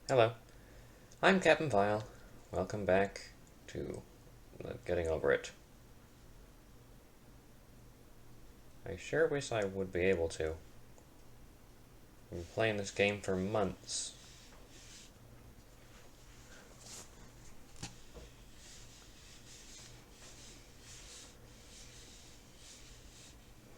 Hello, I'm Captain Vile. Welcome back to Getting Over It. I sure wish I would be able to. I've been playing this game for months.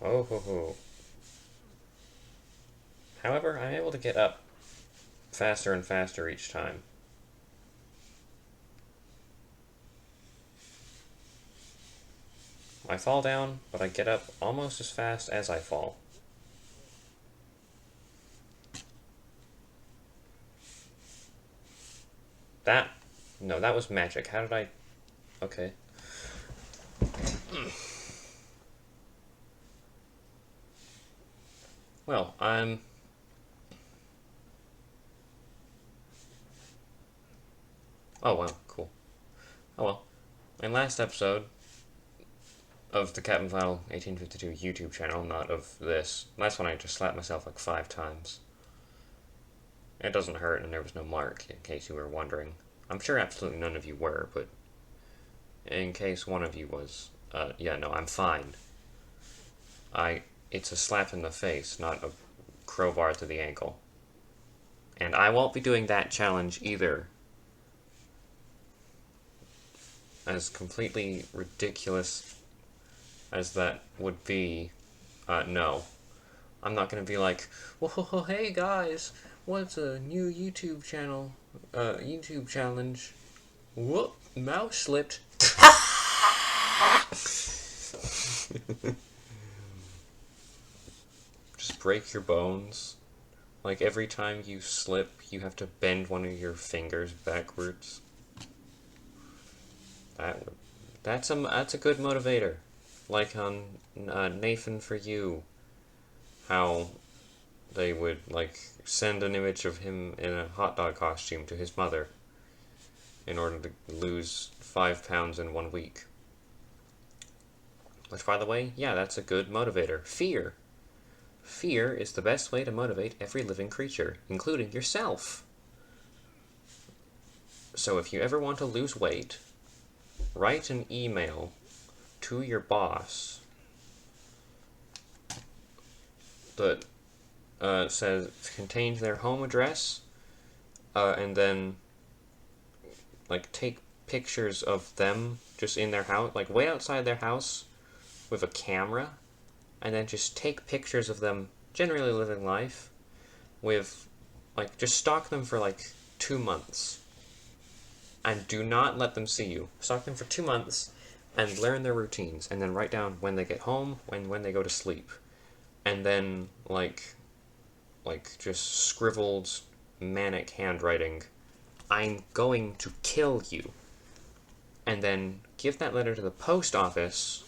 Oh ho ho. However, I'm able to get up faster and faster each time. I fall down, but I get up almost as fast as I fall. That. No, that was magic. How did I. Okay. Well, I'm. Oh, wow, cool. Oh well. In last episode of the Captain Final 1852 YouTube channel, not of this. Last one I just slapped myself like 5 times. It doesn't hurt, and there was no mark, in case you were wondering. I'm sure absolutely none of you were, but in case one of you was, yeah, no, I'm fine. It's a slap in the face, not a crowbar to the ankle. And I won't be doing that challenge either. As completely ridiculous as that would be, no. I'm not gonna be like, whoa, hey guys, what's a new YouTube channel, YouTube challenge? Whoop, mouse slipped. Just break your bones. Like every time you slip, you have to bend one of your fingers backwards. That would, that's a good motivator. Like on Nathan for You, how they would like send an image of him in a hot dog costume to his mother in order to lose 5 pounds in 1 week. Which, by the way, yeah, that's a good motivator. Fear. Fear is the best way to motivate every living creature, including yourself. So if you ever want to lose weight, write an email to your boss that says contains their home address, and then like take pictures of them just in their house, like way outside their house, with a camera, and then just take pictures of them generally living life with, like, just stalk them for like 2 months and do not let them see you. Stalk them for 2 months and learn their routines, and then write down when they get home, when they go to sleep, and then just scribbled manic handwriting, I'm going to kill you, and then give that letter to the post office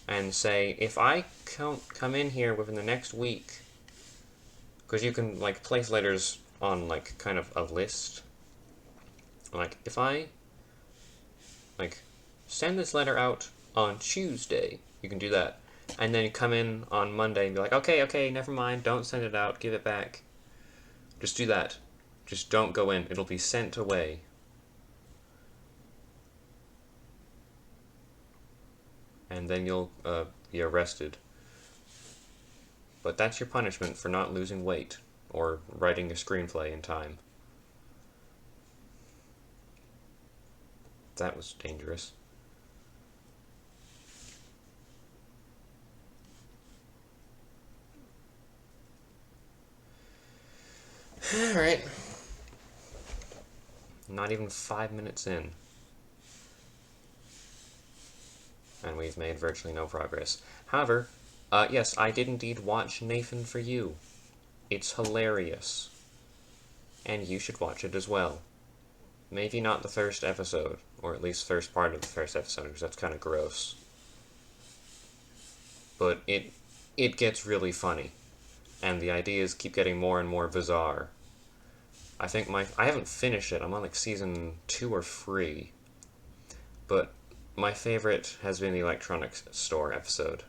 and say, if I come in here within the next week, because you can like place letters on like kind of a list, like if I like send this letter out on Tuesday, you can do that, and then you come in on Monday and be like, okay, never mind, don't send it out, give it back. Just do that. Just don't go in. It'll be sent away. And then you'll be arrested. But that's your punishment for not losing weight or writing a screenplay in time. That was dangerous. Alright. Not even 5 minutes in. And we've made virtually no progress. However, yes, I did indeed watch Nathan for You. It's hilarious. And you should watch it as well. Maybe not the first episode, or at least first part of the first episode, because that's kind of gross. But it gets really funny, and the ideas keep getting more and more bizarre. I haven't finished it. I'm on like season 2 or 3, but my favorite has been the electronics store episode.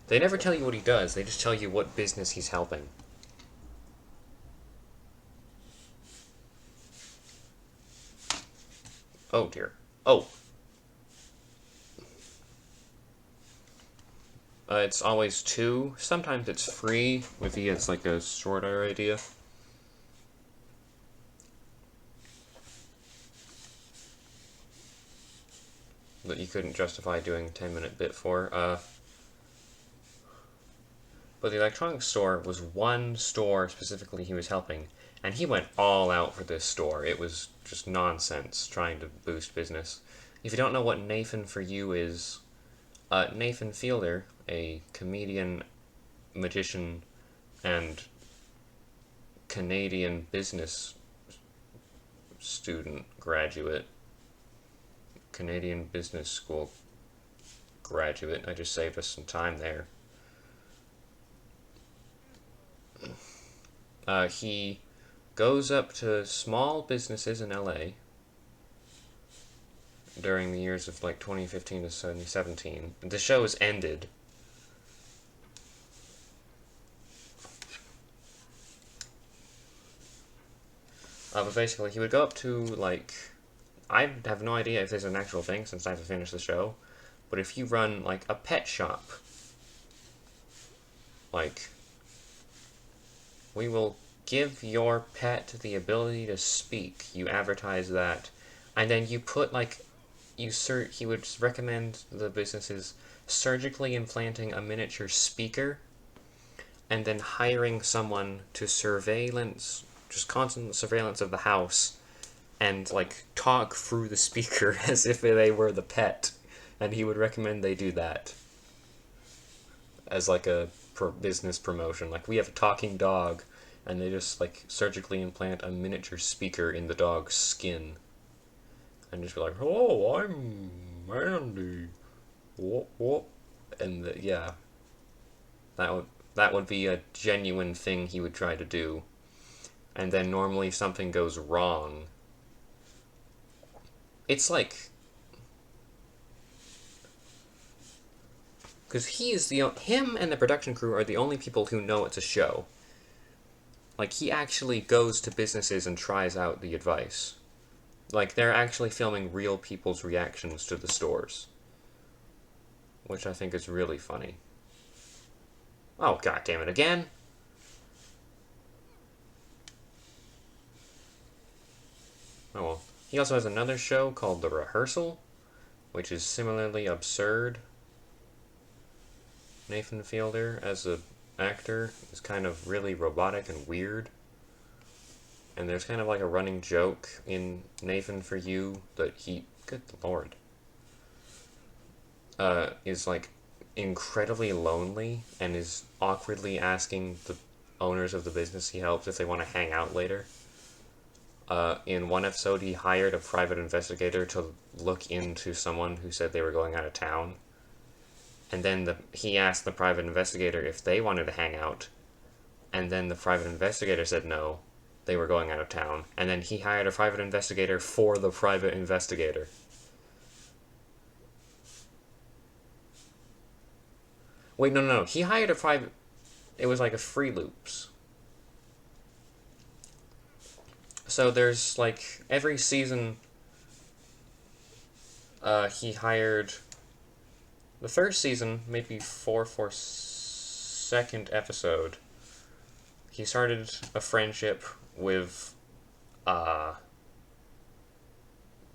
They never tell you what he does. They just tell you what business he's helping. Oh dear. Oh. It's always 2. Sometimes it's free, if he gets like a shorter idea. That you couldn't justify doing 10-minute bit for. But the electronics store was one store specifically he was helping, and he went all out for this store. It was just nonsense trying to boost business. If you don't know what Nathan for You is, Nathan Fielder, a comedian, magician, and Canadian business student graduate, Canadian Business School graduate. I just saved us some time there. He goes up to small businesses in LA during the years of like 2015 to 2017. The show has ended. But basically, he would go up to like, I have no idea if there's an actual thing since I haven't finished the show, but if you run like a pet shop, like, we will give your pet the ability to speak. You advertise that, and then you put like, he would recommend the businesses surgically implanting a miniature speaker, and then hiring someone to just constant surveillance of the house, and like talk through the speaker as if they were the pet, and he would recommend they do that as like a business promotion. Like, we have a talking dog, and they just like surgically implant a miniature speaker in the dog's skin, and just be like, "Hello, I'm Mandy." Whoop whoop, and yeah, that would be a genuine thing he would try to do, and then normally something goes wrong. It's like, because him and the production crew are the only people who know it's a show. Like, he actually goes to businesses and tries out the advice. Like, they're actually filming real people's reactions to the stores, which I think is really funny. Oh, god damn it, again? Oh well. He also has another show called The Rehearsal, which is similarly absurd. Nathan Fielder, as an actor, is kind of really robotic and weird. And there's kind of like a running joke in Nathan for You that good lord, is like incredibly lonely and is awkwardly asking the owners of the business he helps if they want to hang out later. In one episode, he hired a private investigator to look into someone who said they were going out of town. And then he asked the private investigator if they wanted to hang out. And then the private investigator said no, they were going out of town. And then he hired a private investigator for the private investigator. Wait, no. He hired a private... It was like a free loops. So there's like every season, he hired the first season, maybe for second episode. He started a friendship with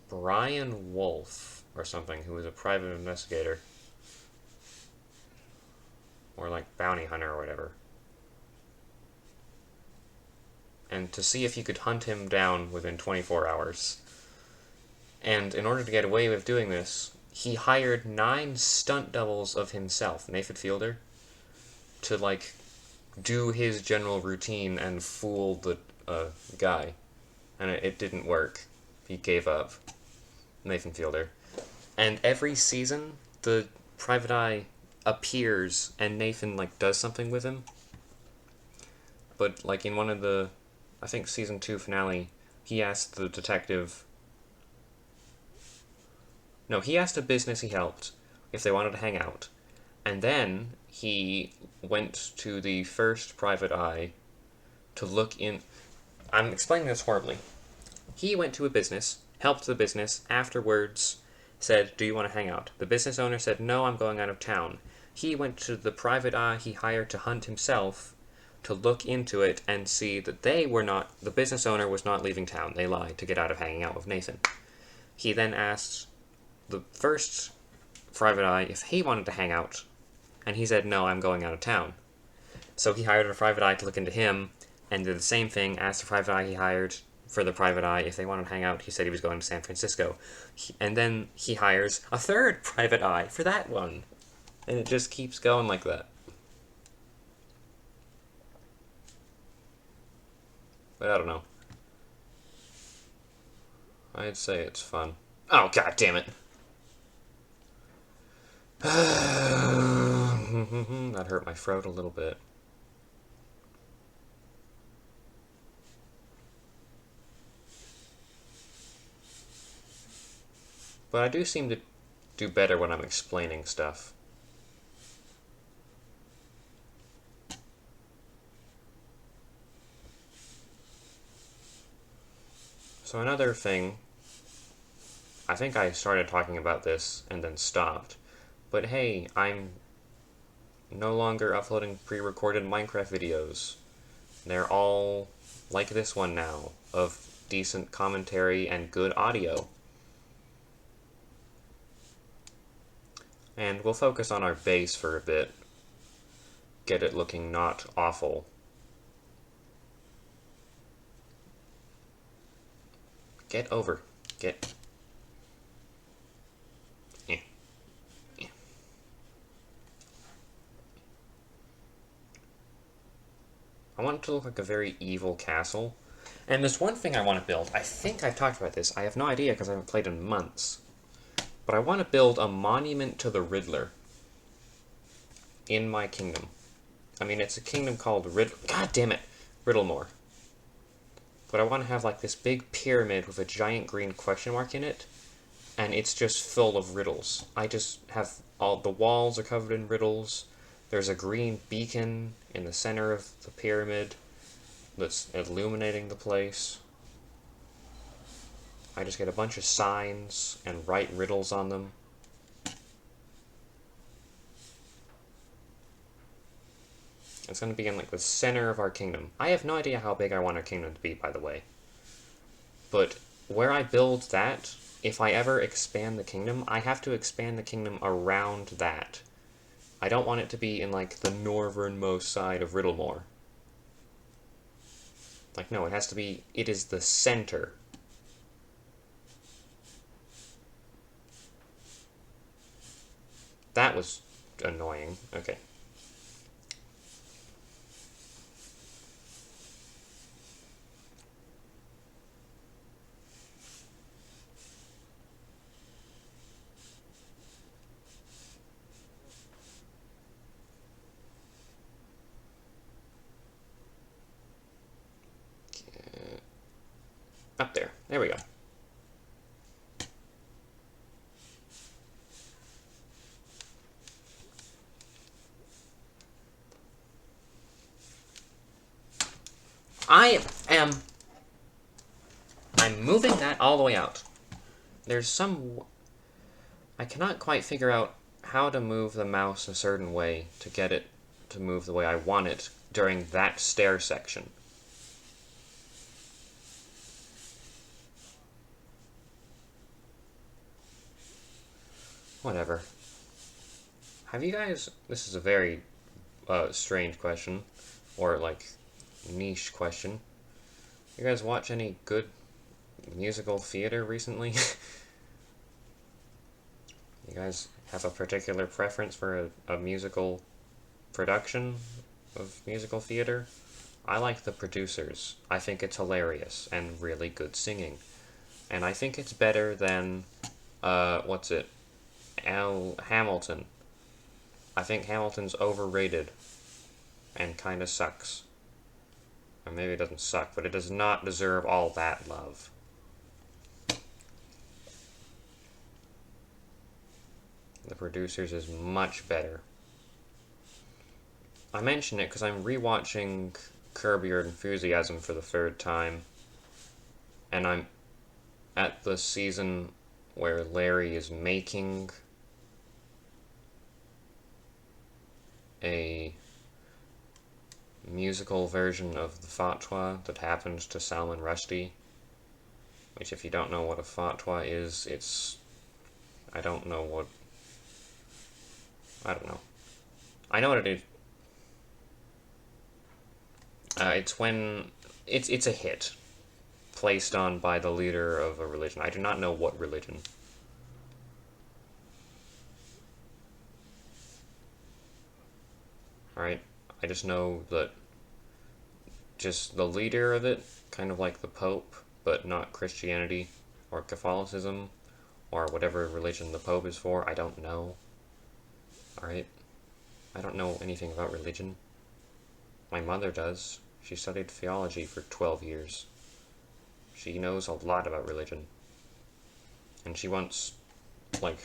Brian Wolf or something, who was a private investigator or like bounty hunter or whatever. And to see if you could hunt him down within 24 hours. And in order to get away with doing this, he hired 9 stunt doubles of himself, Nathan Fielder, to like do his general routine and fool the guy. And it didn't work. He gave up. Nathan Fielder. And every season, the private eye appears and Nathan like does something with him. But like in one of the, I think season 2 finale, he asked the detective... No, he asked a business he helped if they wanted to hang out. And then he went to the first private eye to look in... I'm explaining this horribly. He went to a business helped the business, afterwards said, do you want to hang out? The business owner said, no, I'm going out of town. He went to the private eye he hired to hunt himself to look into it and see that the business owner was not leaving town. They lied to get out of hanging out with Nathan. He then asked the first private eye if he wanted to hang out, and he said, no, I'm going out of town. So he hired a private eye to look into him, and did the same thing, asked the private eye he hired for the private eye if they wanted to hang out. He said he was going to San Francisco. And then he hires a third private eye for that one. And it just keeps going like that. But I don't know. I'd say it's fun. Oh, god damn it. That hurt my throat a little bit. But I do seem to do better when I'm explaining stuff. So another thing, I think I started talking about this and then stopped, but hey, I'm no longer uploading pre-recorded Minecraft videos. They're all like this one now, of decent commentary and good audio. And we'll focus on our base for a bit. Get it looking not awful. Get over. Get... I want it to look like a very evil castle. And there's one thing I want to build. I think I've talked about this. I have no idea because I haven't played in months. But I want to build a monument to the Riddler in my kingdom. I mean, it's a kingdom called God damn it! Riddlemore. But I want to have like this big pyramid with a giant green question mark in it. And it's just full of riddles. I just have all the walls are covered in riddles. There's a green beacon in the center of the pyramid that's illuminating the place. I just get a bunch of signs and write riddles on them. It's going to be in like the center of our kingdom. I have no idea how big I want our kingdom to be, by the way. But where I build that, if I ever expand the kingdom, I have to expand the kingdom around that. I don't want it to be in, like, the northernmost side of Riddlemore. Like, no, it has to be... It is the center. That was annoying. Okay. Up there. There we go. I'm moving that all the way out. There's some... I cannot quite figure out how to move the mouse a certain way to get it to move the way I want it during that stair section. Whatever. Have you guys... This is a very strange question. Or, like, niche question. You guys watch any good musical theater recently? You guys have a particular preference for a musical production of musical theater? I like The Producers. I think it's hilarious and really good singing. And I think it's better than, what's it? Hamilton. I think Hamilton's overrated and kind of sucks. Or maybe it doesn't suck, but it does not deserve all that love. The Producers is much better. I mention it because I'm rewatching Curb Your Enthusiasm for the third time, and at the season where Larry is making a musical version of the fatwa that happens to Salman Rushdie, which, if you don't know what a fatwa is, I don't know. I know what it is. It's when it's a hit placed on by the leader of a religion. I do not know what religion. Alright? I just know that just the leader of it, kind of like the Pope, but not Christianity or Catholicism or whatever religion the Pope is for. I don't know. Alright? I don't know anything about religion. My mother does. She studied theology for 12 years. She knows a lot about religion. And she once, like...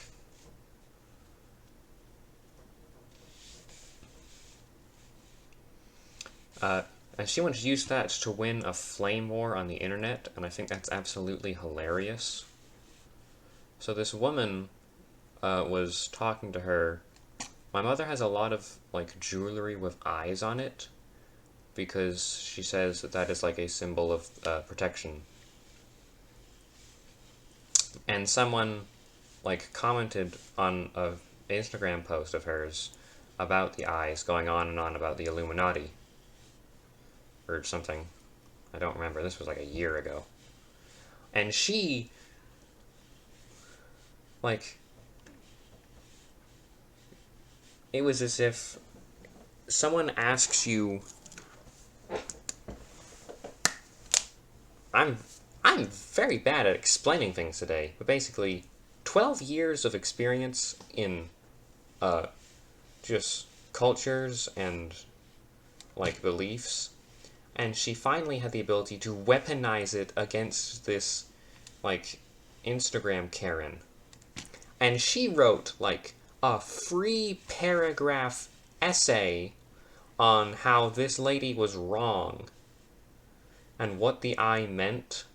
and she once used that to win a flame war on the internet, and I think that's absolutely hilarious. So this woman was talking to her. My mother has a lot of, like, jewelry with eyes on it, because she says that that is like a symbol of protection. And someone, like, commented on a Instagram post of hers about the eyes, going on and on about the Illuminati. Or something. I don't remember. This was like a year ago. And she, like, it was as if someone asks you, I'm very bad at explaining things today, but basically 12 years of experience in just cultures and, like, beliefs, and she finally had the ability to weaponize it against this, like, Instagram Karen. And she wrote, like, a 3-paragraph essay on how this lady was wrong and what the eye meant.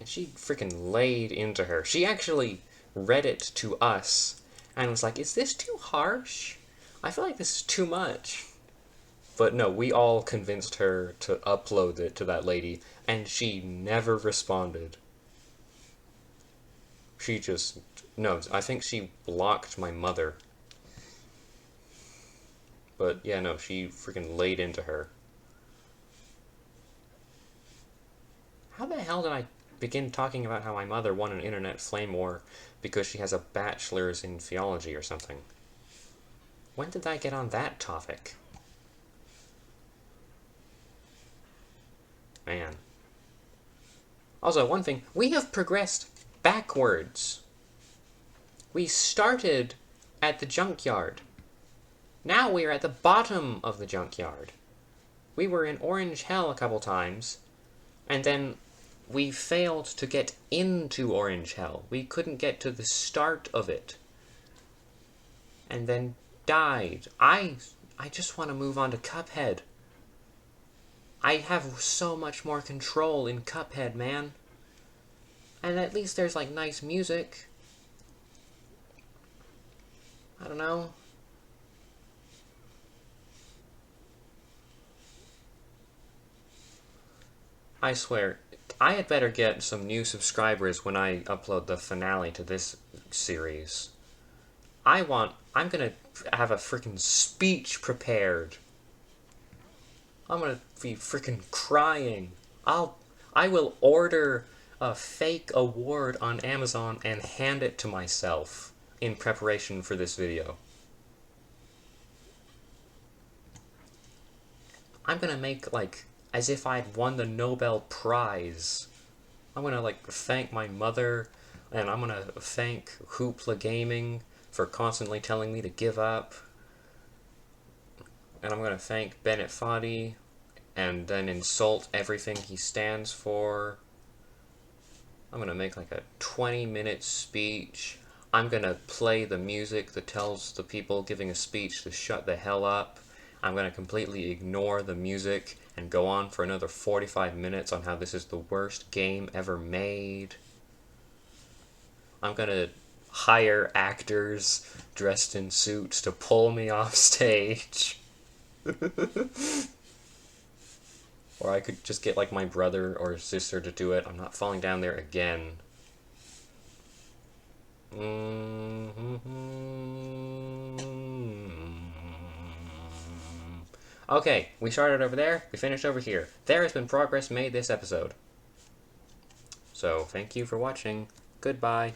And she freaking laid into her. She actually read it to us and was like, is this too harsh? I feel like this is too much. But no, we all convinced her to upload it to that lady, and she never responded. She just... No, I think she blocked my mother. But yeah, no, she freaking laid into her. How the hell did I begin talking about how my mother won an internet flame war because she has a bachelor's in theology or something? When did I get on that topic? Man. Also, one thing, we have progressed backwards. We started at the junkyard. Now we are at the bottom of the junkyard. We were in Orange Hell a couple times, and then we failed to get into Orange Hell. We couldn't get to the start of it. And then died. I just want to move on to Cuphead. I have so much more control in Cuphead, man. And at least there's, like, nice music. I don't know. I swear, I had better get some new subscribers when I upload the finale to this series. I'm gonna have a freaking speech prepared. I'm gonna be freaking crying. I will order a fake award on Amazon and hand it to myself in preparation for this video. I'm gonna make, like, as if I'd won the Nobel Prize. I'm gonna, like, thank my mother, and I'm gonna thank Hoopla Gaming for constantly telling me to give up. And I'm gonna thank Bennett Foddy, and then insult everything he stands for. I'm gonna make, like, a 20-minute speech. I'm gonna play the music that tells the people giving a speech to shut the hell up. I'm going to completely ignore the music and go on for another 45 minutes on how this is the worst game ever made. I'm going to hire actors dressed in suits to pull me off stage. Or I could just get like my brother or sister to do it. I'm not falling down there again. Okay, we started over there, we finished over here. There has been progress made this episode. So, thank you for watching. Goodbye.